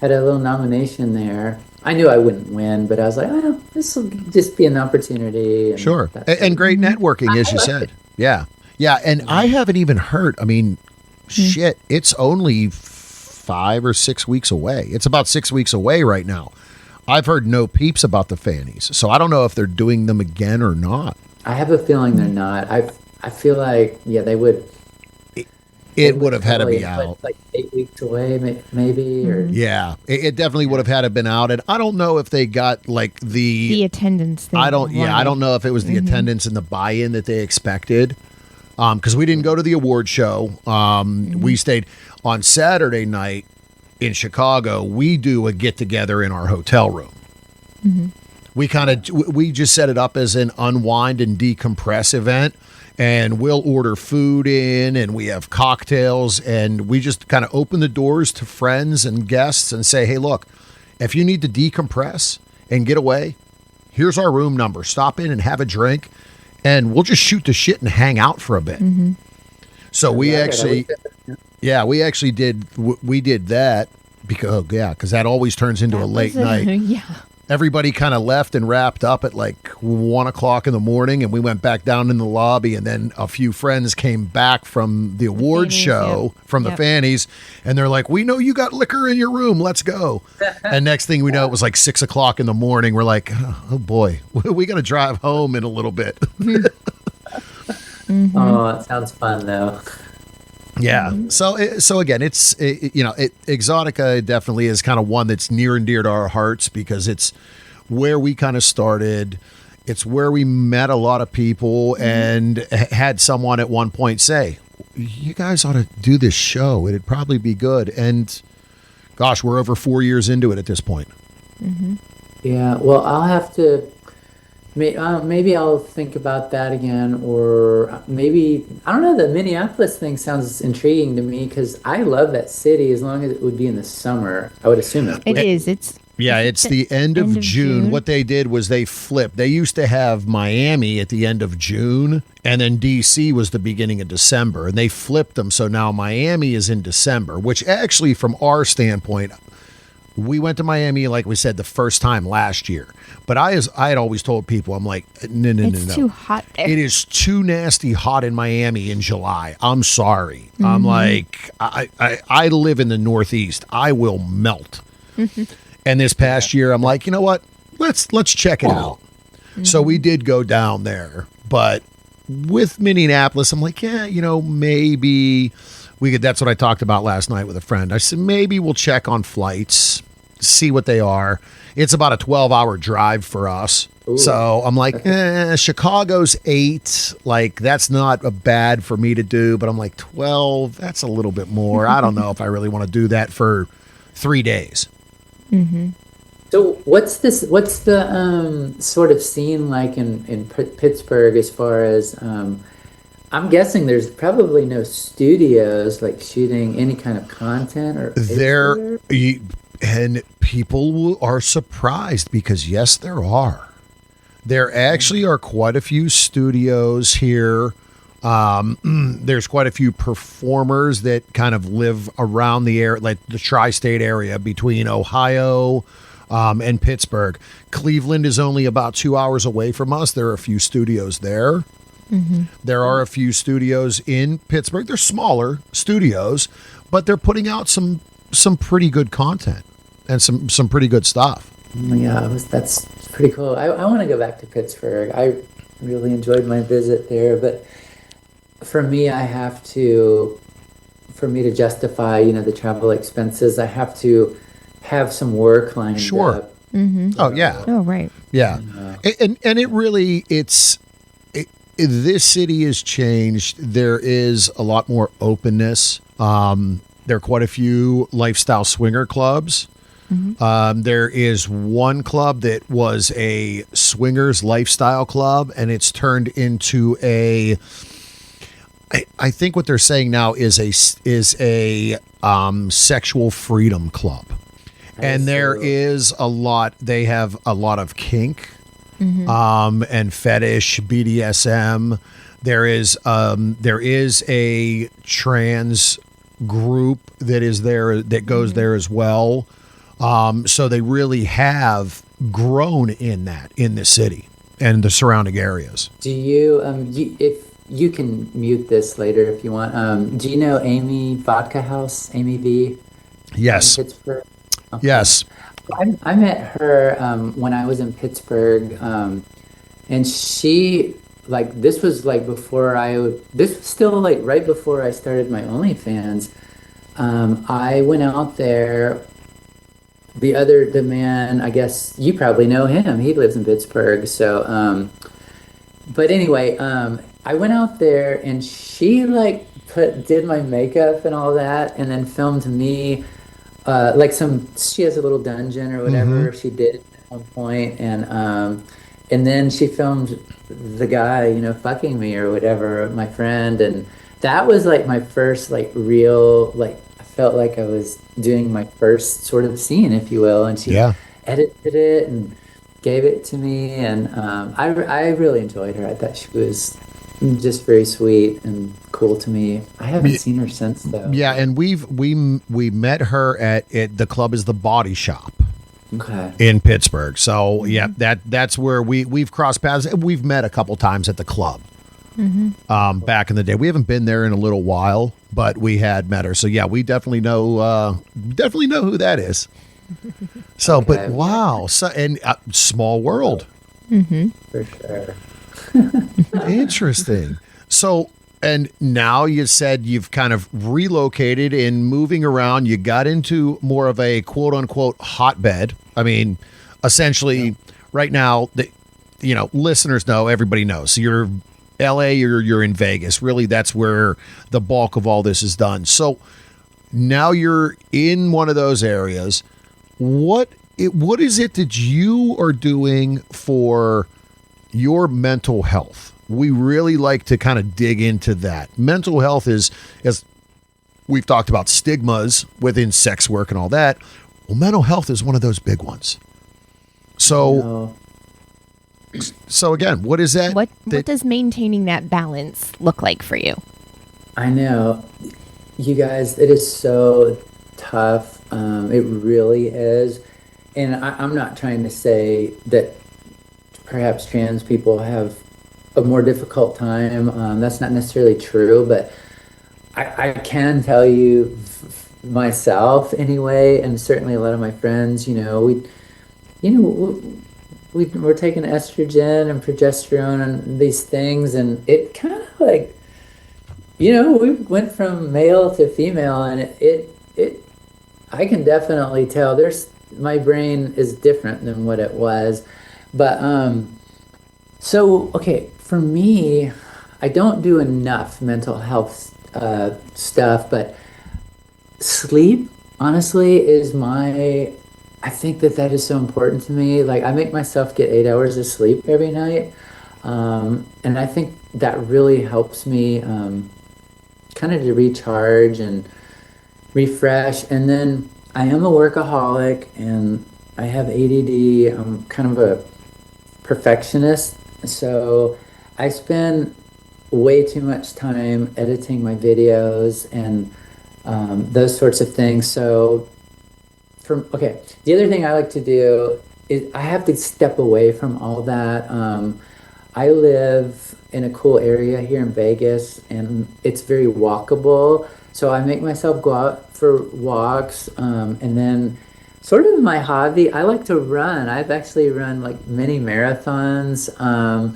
had a little nomination there. I knew I wouldn't win, but I was like, oh, this will just be an opportunity. And sure. And great networking, as you said. Yeah. Yeah. And I haven't even heard, shit, it's only 5 or 6 weeks away. It's about 6 weeks away right now. I've heard no peeps about the Fannies. So I don't know if they're doing them again or not. I have a feeling they're not. I feel like, they would. It would have had to be out. Like 8 weeks away, maybe. Or yeah, it definitely would have had to been out. And I don't know if they got like the attendance thing. I don't know if it was the attendance and the buy-in that they expected. Because we didn't go to the award show. We stayed on Saturday night in Chicago. We do a get-together in our hotel room. Mm-hmm. We just set it up as an unwind and decompress event. And we'll order food in, and we have cocktails, and we just kind of open the doors to friends and guests and say, hey, look, if you need to decompress and get away, here's our room number. Stop in and have a drink, and we'll just shoot the shit and hang out for a bit. Mm-hmm. So we actually did that because that always turns into a late night. Yeah. Everybody kind of left and wrapped up at like 1 o'clock in the morning, and we went back down in the lobby, and then a few friends came back from the award show from the Fannies, and they're like, we know you got liquor in your room, let's go. And next thing we know, it was like 6 o'clock in the morning. We're like, oh boy, we got to drive home in a little bit. Oh, it sounds fun though. Yeah. So again, Exotica definitely is kind of one that's near and dear to our hearts because it's where we kind of started. It's where we met a lot of people and had someone at one point say, "You guys ought to do this show. It'd probably be good." And gosh, we're over 4 years into it at this point. Yeah, well, I'll have to. Maybe I'll think about that again, or maybe I don't know. The Minneapolis thing sounds intriguing to me because I love that city. As long as it would be in the summer, I would assume it. It is. It's the end of June. What they did was they flipped. They used to have Miami at the end of June, and then DC was the beginning of December, and they flipped them. So now Miami is in December, which actually, from our standpoint, we went to Miami, like we said, the first time last year. But I had always told people, I'm like, no. It's too hot there. It is too nasty hot in Miami in July. I'm sorry. I'm like, I live in the Northeast. I will melt. And this past year, I'm like, you know what? Let's check it out. So we did go down there. But with Minneapolis, I'm like, yeah, maybe we could. That's what I talked about last night with a friend. I said, maybe we'll check on flights, see what they are. It's about a 12-hour drive for us. Ooh. So I'm like, Chicago's 8. Like, that's not bad for me to do. But I'm like, 12, that's a little bit more. I don't know if I really want to do that for 3 days. So what's the sort of scene like in Pittsburgh as far as I'm guessing there's probably no studios like shooting any kind of content or there? And people are surprised because yes, there are. There actually are quite a few studios here. There's quite a few performers that kind of live around the area, like the tri-state area between Ohio and Pittsburgh. Cleveland is only about 2 hours away from us. There are a few studios there. There are a few studios in Pittsburgh. They're smaller studios, but they're putting out some pretty good content and some pretty good stuff. Yeah, that's pretty cool. I want to go back to Pittsburgh. I really enjoyed my visit there, but for me, for me to justify, the travel expenses, I have to have some work lined up. Oh yeah. Oh right. Yeah, and it really this city has changed. There is a lot more openness. There are quite a few lifestyle swinger clubs. There is one club that was a swingers lifestyle club, and it's turned into I think what they're saying now is a sexual freedom club. And there is a lot. They have a lot of kink, and fetish, BDSM. There is a trans group that is there that goes there as well. So they really have grown in the city and the surrounding areas. Do you if you can mute this later if you want? Do you know Amy Vodka House, Amy V? Yes. In Pittsburgh? Okay. Yes. I met her when I was in Pittsburgh, and she this was this was still right before I started my OnlyFans. I went out there. The man, I guess you probably know him. He lives in Pittsburgh. So, but anyway, I went out there and she did my makeup and all that, and then filmed me. She has a little dungeon or whatever she did at one point, and then she filmed the guy, fucking me or whatever, my friend, and that was my first real I felt like I was doing my first sort of scene, if you will, and she edited it and gave it to me, and I really enjoyed her. I thought she was just very sweet and cool to me. I haven't seen her since though. Yeah, and we met her at the club is the Body Shop. Okay. In Pittsburgh. So yeah, that's where we've crossed paths. We've met a couple times at the club. Back in the day. We haven't been there in a little while, but we had met her. So yeah, we definitely know who that is. So, okay. But wow. So, and small world. For sure. Interesting. So And now you said you've kind of relocated and moving around. You got into more of a quote unquote hotbed. I mean, essentially, right now, listeners know, everybody knows. So you're LA, you're in Vegas. Really, that's where the bulk of all this is done. So now you're in one of those areas. What is it that you are doing for your mental health? We really like to kind of dig into that. Mental health is, as we've talked about, stigmas within sex work and all that. Well, mental health is one of those big ones. So again, what is that? What does maintaining that balance look like for you? I know, you guys, it is so tough. It really is. And I'm not trying to say that perhaps trans people have a more difficult time. That's not necessarily true, but I can tell you myself anyway, and certainly a lot of my friends, we're taking estrogen and progesterone and these things, and it kind of like, we went from male to female, and it I can definitely tell my brain is different than what it was. But so okay, for me, I don't do enough mental health stuff, but sleep honestly is I think that is so important to me. Like, I make myself get 8 hours of sleep every night, and I think that really helps me kind of to recharge and refresh. And then I am a workaholic, and I have ADD. I'm kind of a perfectionist, so I spend way too much time editing my videos and those sorts of things. So the other thing I like to do is I have to step away from all that. I live in a cool area here in Vegas, and it's very walkable. So I make myself go out for walks, and then sort of my hobby, I like to run. I've actually run like mini marathons.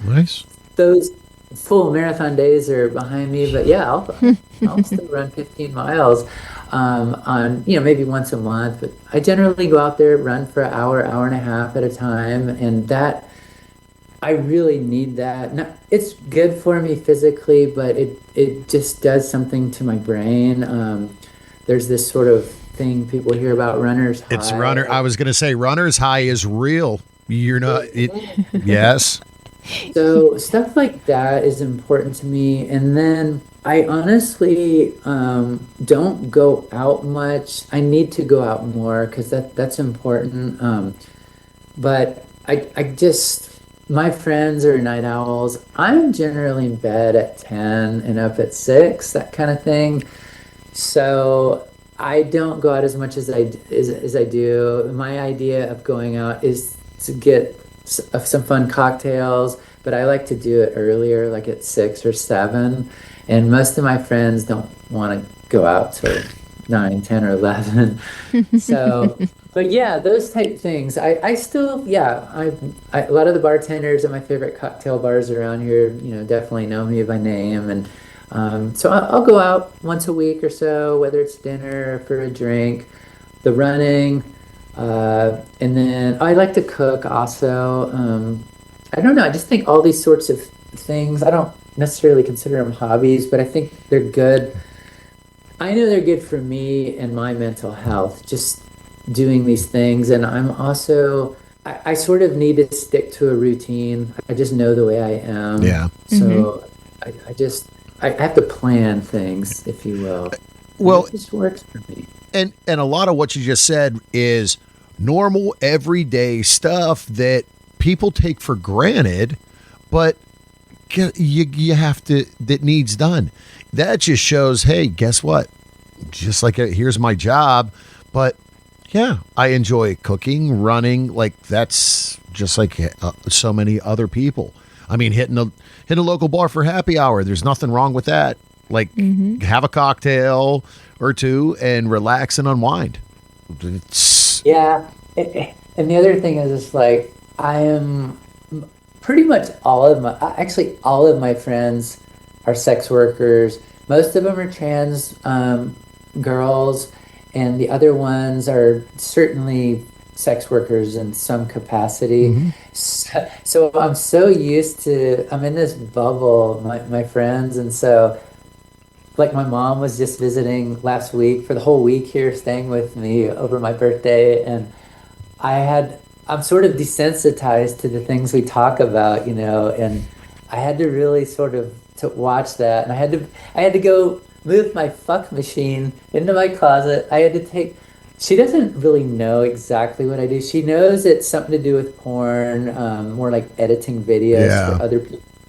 Nice. Those full marathon days are behind me, but yeah, I'll still run 15 miles on maybe once a month. But I generally go out there, run for an hour and a half at a time, and that I really need that. Now, it's good for me physically, but it just does something to my brain. There's this sort of thing people hear about runner's high. I was going to say runner's high is real. You're not. Yes. So stuff like that is important to me. And then I honestly don't go out much. I need to go out more because that's important. But I just, my friends are night owls. I'm generally in bed at 10 and up at 6, that kind of thing. So I don't go out as much as I do. My idea of going out is to get some fun cocktails, but I like to do it earlier, like at 6 or 7. And most of my friends don't want to go out till 9, 10, or 11. So, but yeah, those type things. I still, a lot of the bartenders at my favorite cocktail bars around here, definitely know me by name. And so I'll go out once a week or so, whether it's dinner or for a drink, the running. And then I like to cook also. I don't know. I just think all these sorts of things, I don't necessarily consider them hobbies, but I think they're good. I know they're good for me and my mental health, just doing these things. And I'm also, I sort of need to stick to a routine. I just know the way I am. Yeah. So I have to plan things, if you will. Well, it just works for me. And a lot of what you just said is normal, everyday stuff that people take for granted, but you have to, that needs done. That just shows, hey, guess what? Just like here's my job, but yeah, I enjoy cooking, running. Like that's just like so many other people. I mean, hitting a local bar for happy hour. There's nothing wrong with that. Like have a cocktail or two and relax and unwind. Yeah. And the other thing is, it's like, I am pretty much all of my friends are sex workers. Most of them are trans girls, and the other ones are certainly sex workers in some capacity. Mm-hmm. So I'm so used to, I'm in this bubble, my friends, and so like my mom was just visiting last week for the whole week here, staying with me over my birthday, and I'm sort of desensitized to the things we talk about, and I had to really sort of to watch that, and I had to go move my fuck machine into my closet. I had to take. She doesn't really know exactly what I do. She knows it's something to do with porn, more like editing videos Yeah. for other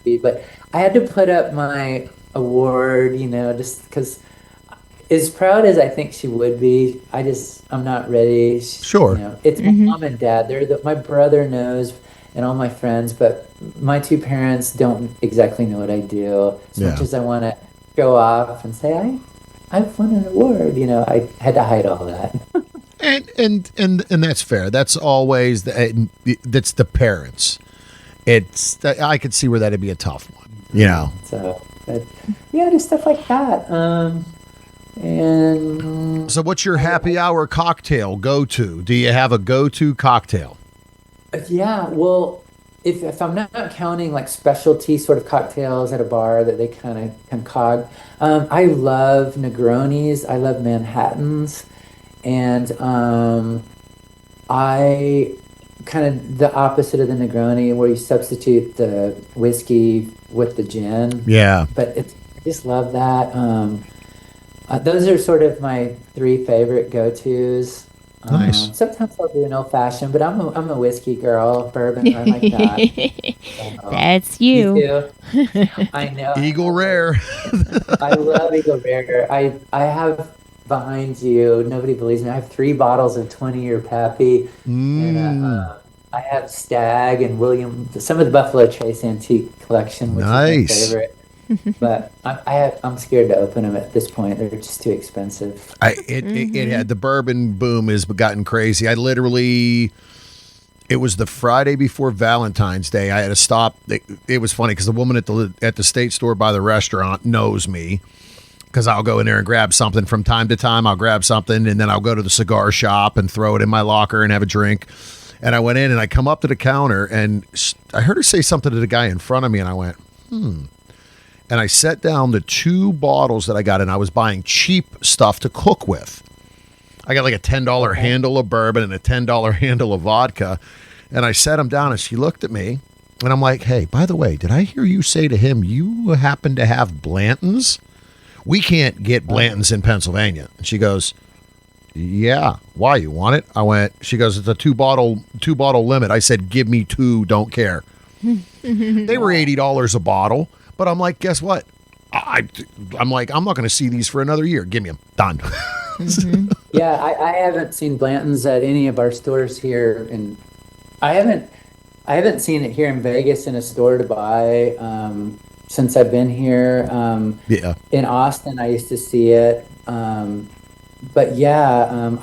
people, but I had to put up my award, just because as proud as I think she would be, I'm not ready. Sure. It's my mom and dad. My brother knows and all my friends, but my two parents don't exactly know what I do. As Yeah. much as I want to show off and say I've won an award, I had to hide all that. And that's fair. That's always that's the parents. I could see where that'd be a tough one. So, but yeah, just stuff like that. And So what's your happy hour cocktail go-to? Do you have a go-to cocktail? yeah, well, if I'm not counting like specialty sort of cocktails at a bar that they kind of concoct, I love Negronis. I love Manhattans, and I kind of the opposite of the Negroni, where you substitute the whiskey with the gin. Yeah. But I just love that. Those are sort of my three favorite go-tos. Nice. Sometimes I'll do an old fashioned, but I'm a whiskey girl, bourbon. I like that. That's you. too. I know. Eagle Rare. I love Eagle Rare. I have behind you. Nobody believes me. I have 3 bottles of 20-year Pappy, and I have Stag and William. Some of the Buffalo Trace Antique Collection, which is my favorite. But I'm scared to open them at this point. They're just too expensive. It had the bourbon boom has gotten crazy. It was the Friday before Valentine's Day. I had to stop. It was funny because the woman at the state store by the restaurant knows me because I'll go in there and grab something from time to time. I'll grab something and then I'll go to the cigar shop and throw it in my locker and have a drink. And I went in and I come up to the counter and I heard her say something to the guy in front of me and I went, And I set down the 2 bottles that I got, and I was buying cheap stuff to cook with. I got like a $10 handle of bourbon and a $10 handle of vodka. And I set them down, and she looked at me, and I'm like, hey, by the way, did I hear you say to him, you happen to have Blanton's? We can't get Blanton's in Pennsylvania. And she goes, yeah. Why, you want it? She goes, it's a 2-bottle limit. I said, give me 2, don't care. They were $80 a bottle. But I'm like, guess what? I'm like, I'm not going to see these for another year. Give me them. Done. Yeah, I haven't seen Blanton's at any of our stores here, and I haven't seen it here in Vegas in a store to buy since I've been here. Yeah. In Austin, I used to see it, but yeah,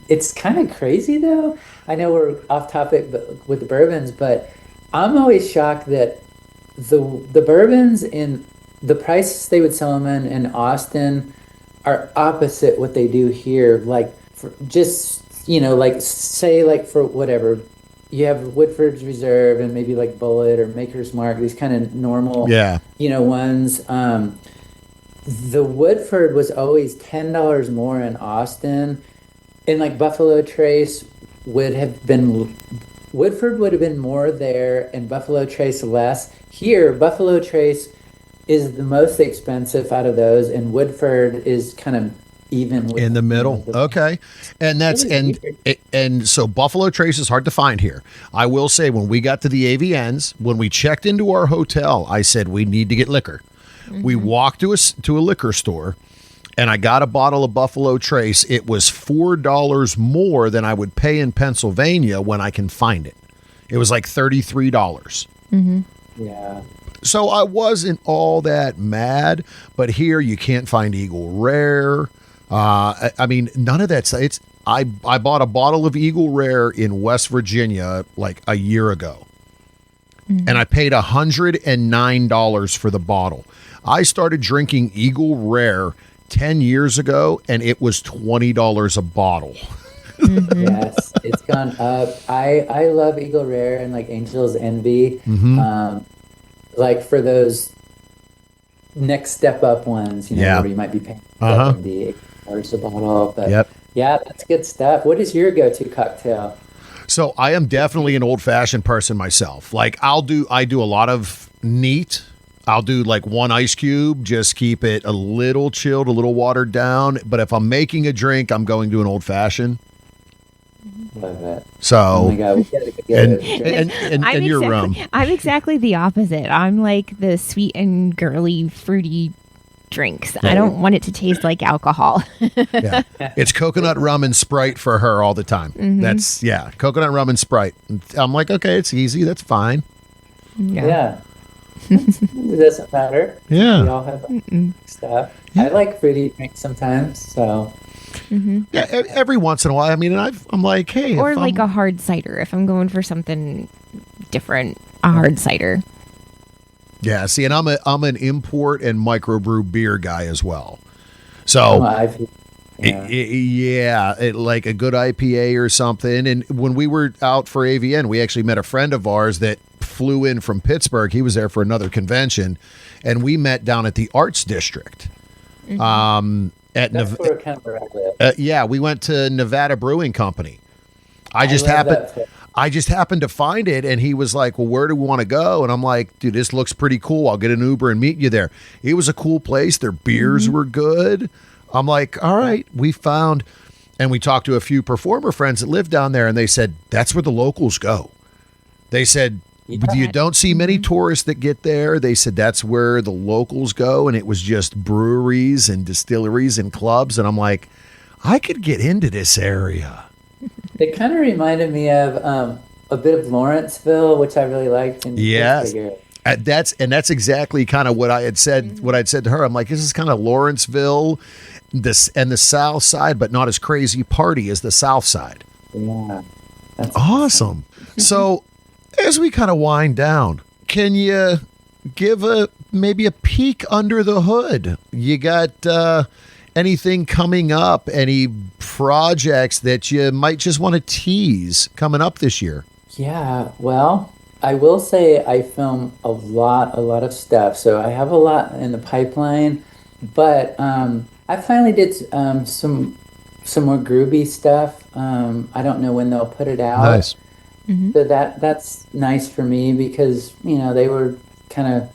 it's kind of crazy though. I know we're off topic with the bourbons, but I'm always shocked that the bourbons in the prices they would sell them in Austin are opposite what they do here. Like for just like say like for whatever you have Woodford's Reserve and maybe like Bullet or Maker's Mark, these kind of normal ones. The Woodford was always $10 more in Austin, and like Buffalo Trace Woodford would have been more there and Buffalo Trace less. Here, Buffalo Trace is the most expensive out of those, and Woodford is kind of even with in the middle. Okay. And that's and so Buffalo Trace is hard to find here. I will say when we got to the AVNs, when we checked into our hotel, I said we need to get liquor. We walked to a liquor store and I got a bottle of Buffalo Trace. It was $4 more than I would pay in Pennsylvania when I can find it. It was like $33. Yeah. So I wasn't all that mad, but here you can't find Eagle Rare. I mean, none of that. I bought a bottle of Eagle Rare in West Virginia like a year ago. and I paid $109 for the bottle. I started drinking Eagle Rare 10 years ago, and it was $20 a bottle. Yes, it's gone up. I love Eagle Rare and like Angel's Envy. Like for those next step up ones, where you might be paying $70 a bottle. But yeah, that's good stuff. What is your go-to cocktail? So I am definitely an old-fashioned person myself. Like I do a lot of neat. I'll do like one ice cube, just keep it a little chilled, a little watered down. But if I'm making a drink, I'm going to an old-fashioned. Love it. So, oh my God, we gotta get and your rum. I'm exactly the opposite. I'm like the sweet and girly, fruity drinks. I don't want it to taste like alcohol. Yeah, it's coconut rum and Sprite for her all the time. That's coconut rum and Sprite. I'm like, okay, it's easy. That's fine. Yeah. It doesn't matter. Yeah. We all have stuff. Yeah. I like fruity drinks sometimes, so. Yeah, every once in a while. I mean, I'm like, hey. Or like a hard cider. If I'm going for something different, a hard cider. Yeah, see, and I'm an import and microbrew beer guy as well. So, like a good IPA or something. And when we were out for AVN, we actually met a friend of ours that flew in from Pittsburgh. He was there for another convention, and we met down at the Arts District. That's where kind of we went to Nevada Brewing Company. I just happened to find it, and he was like, well, where do we want to go? And I'm like, dude, this looks pretty cool. I'll get an Uber and meet you there. It was a cool place. Their beers were good. I'm like, all right, we found, and we talked to a few performer friends that live down there, and they said, that's where the locals go. They said, you don't see many tourists that get there. They said that's where the locals go, and it was just breweries and distilleries and clubs. And I'm like, I could get into this area. It kind of reminded me of a bit of Lawrenceville, which I really liked. Yes, that's exactly kind of what I had said. What I'd said to her, I'm like, this is kind of Lawrenceville, the South Side, but not as crazy party as the South Side. Yeah, that's awesome. So, as we kind of wind down, can you give maybe a peek under the hood? You got anything coming up? Any projects that you might just want to tease coming up this year? Yeah, well, I will say I film a lot of stuff. So I have a lot in the pipeline, but I finally did some more groovy stuff. I don't know when they'll put it out. Nice. So that's nice for me because, they were kind of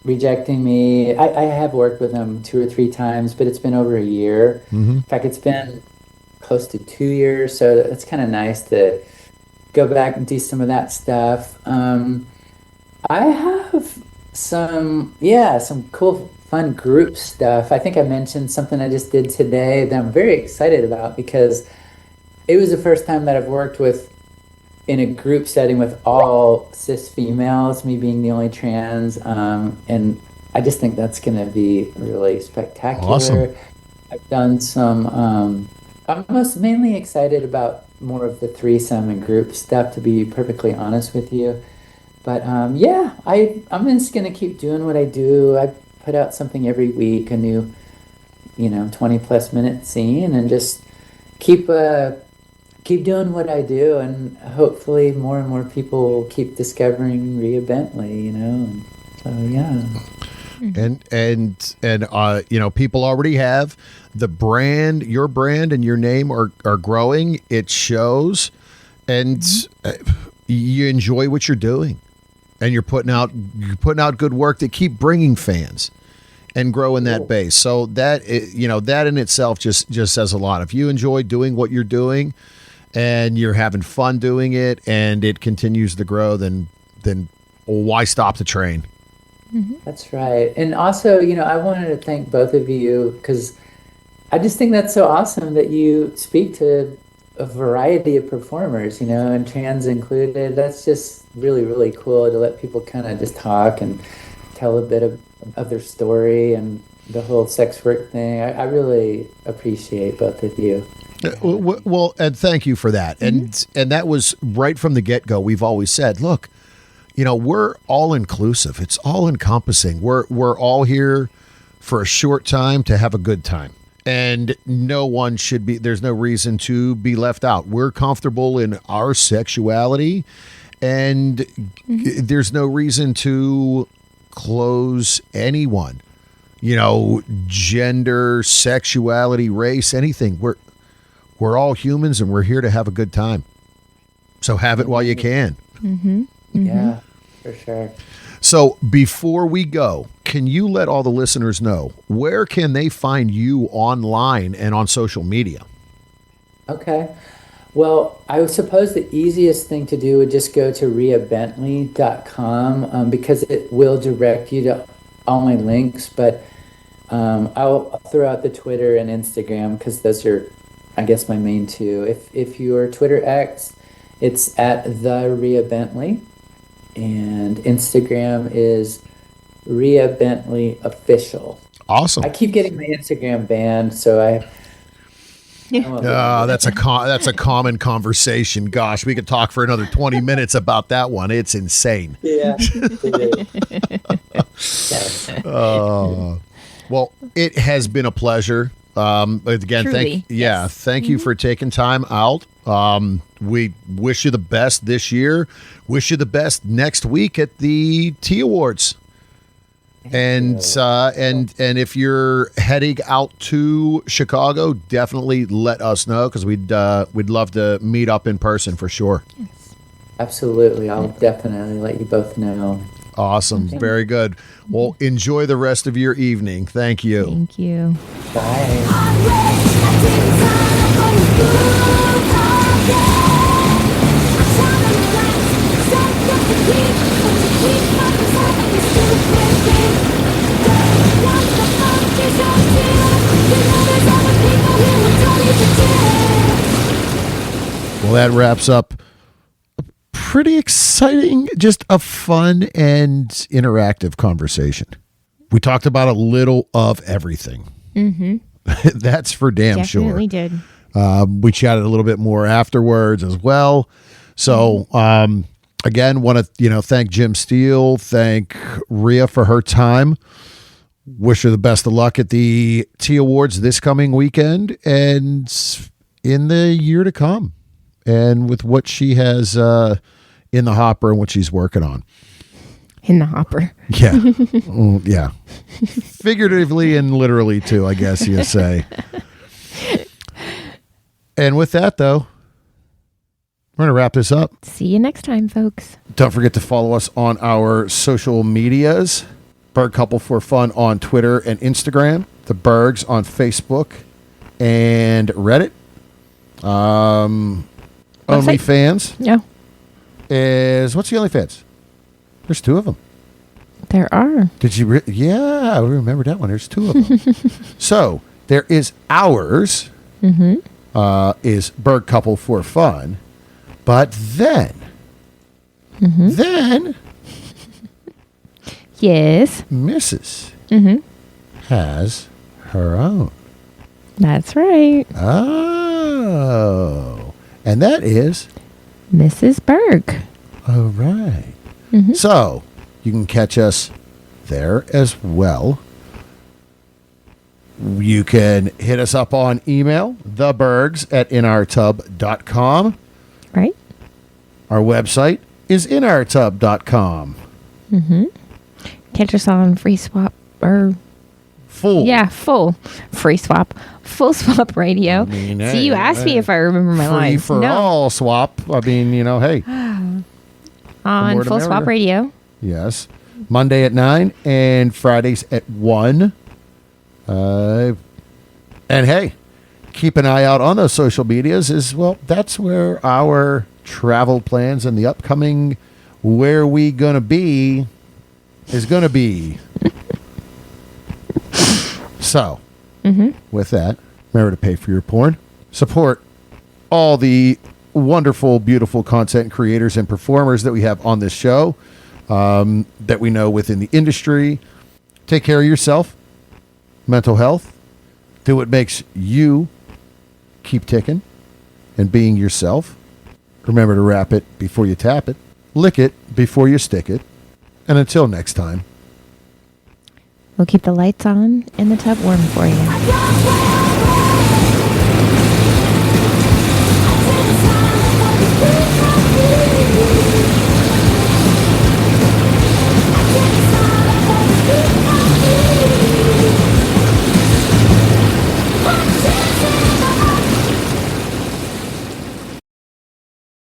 rejecting me. I have worked with them 2 or 3 times, but it's been over a year. In fact, it's been close to 2 years. So it's kind of nice to go back and do some of that stuff. I have some cool, fun group stuff. I think I mentioned something I just did today that I'm very excited about because it was the first time that I've worked in a group setting with all cis females, me being the only trans, and I just think that's going to be really spectacular. Awesome. I've done some. I'm mainly excited about more of the threesome and group stuff, to be perfectly honest with you. But I'm just going to keep doing what I do. I put out something every week, a new, 20+ minute scene, and just keep doing what I do, and hopefully more and more people keep discovering Ria Bentley, and so yeah. And people already have the brand, your brand and your name are growing. It shows, and you enjoy what you're doing, and you're putting out good work that keep bringing fans and growing that base. So that that in itself just says a lot. If you enjoy doing what you're doing, and you're having fun doing it, and it continues to grow, then why stop the train? That's right. And also, I wanted to thank both of you because I just think that's so awesome that you speak to a variety of performers, and trans included. That's just really, really cool to let people kind of just talk and tell a bit of their story and the whole sex work thing. I really appreciate both of you. Well, and thank you for that. And that was right from the get-go. We've always said, look, we're all inclusive. It's all encompassing. We're all here for a short time to have a good time. And no one should be, there's no reason to be left out. We're comfortable in our sexuality, and there's no reason to close anyone. Gender, sexuality, race, anything. We're all humans, and we're here to have a good time. So have it while you can. Yeah, for sure. So before we go, can you let all the listeners know, where can they find you online and on social media? Okay. Well, I suppose the easiest thing to do would just go to riabentley.com because it will direct you to all my links. But I'll throw out the Twitter and Instagram because those are, I guess, my main two. If your Twitter X, it's at the Ria Bentley, and Instagram is Ria Bentley Official. Awesome. I keep getting my Instagram banned, so that's a common conversation. Gosh, we could talk for another 20 minutes about that one. It's insane. Yeah. Yes. Well, it has been a pleasure. Again, Truly, thank you for taking time out. We wish you the best this year. Wish you the best next week at the T Awards. And if you're heading out to Chicago, definitely let us know because we'd love to meet up in person for sure. Yes. Absolutely. I'll definitely let you both know. Awesome. Okay. Very good. Well, enjoy the rest of your evening. Thank you. Thank you. Bye. Well, that wraps up a pretty exciting, just a fun and interactive conversation. We talked about a little of everything. That's for damn sure. Definitely did. We chatted a little bit more afterwards as well. So, again, want to thank Jim Steele, thank Ria for her time. Wish her the best of luck at the T Awards this coming weekend and in the year to come, and with what she has in the hopper and what she's working on. In the hopper. Yeah. Yeah. Figuratively and literally too, I guess you say. And with that, though, we're going to wrap this up. See you next time, folks. Don't forget to follow us on our social medias. Berg Couple for Fun on Twitter and Instagram. The Bergs on Facebook and Reddit. OnlyFans No, is... What's the OnlyFans? There's two of them. there are. Did you... yeah, I remember that one. There's two of them. So, there is ours. Is Berg Couple for Fun. But then... Then... Yes. Mrs. has her own. That's right. Oh. And that is... Mrs. Berg. All right. So, you can catch us there as well. You can hit us up on email, thebergs@inourtub.com. Right? Our website is inourtub.com. Catch us on Free Swap or... Full. Yeah, full Free Swap. Full Swap Radio. I mean, See, you asked me if I remember my Free lines. for all swap. I mean, hey. On more the Full Swap merrier. Radio. Yes. Monday at 9 and Fridays at 1. And hey, keep an eye out on those social medias as well. That's where our travel plans and the upcoming where we gonna be is gonna be. So, with that, remember to pay for your porn. Support all the wonderful, beautiful content creators and performers that we have on this show, that we know within the industry. Take care of yourself, mental health. Do what makes you keep ticking and being yourself. Remember to wrap it before you tap it. lick it before you stick it. And until next time. We'll keep the lights on and the tub warm for you.